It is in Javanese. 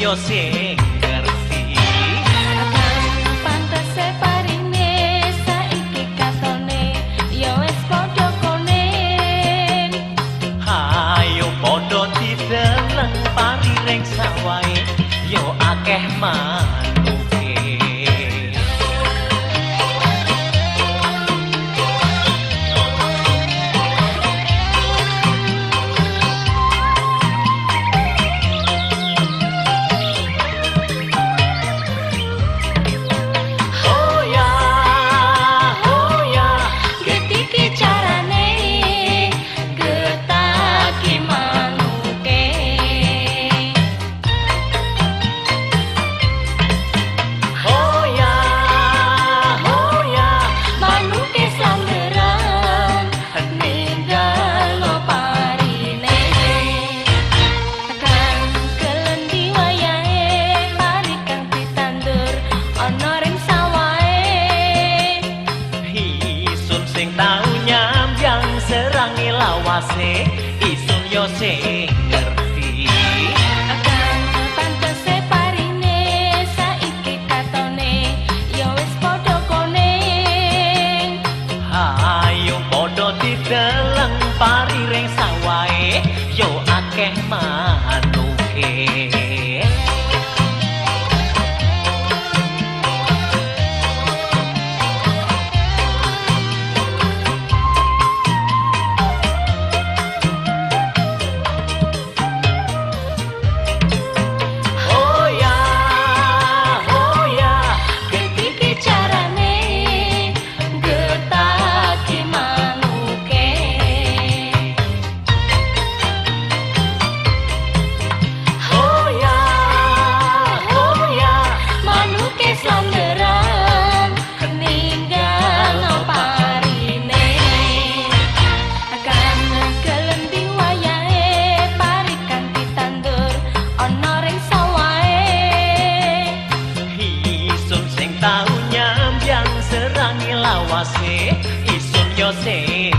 yo sing ngerti. Pantese parine saiki katone yo wis padha konen. Hayo padha dideleng parireng sawae yo akeh manuke. Sing tau nyambyang serangi lawase isun yo sing ngerti. Akan pantese parine saiki katone yo wis padha konen. Hayo padha dideleng parireng sawae yo akeh manuke. Tau nyambyang serangi lawase isun yo sing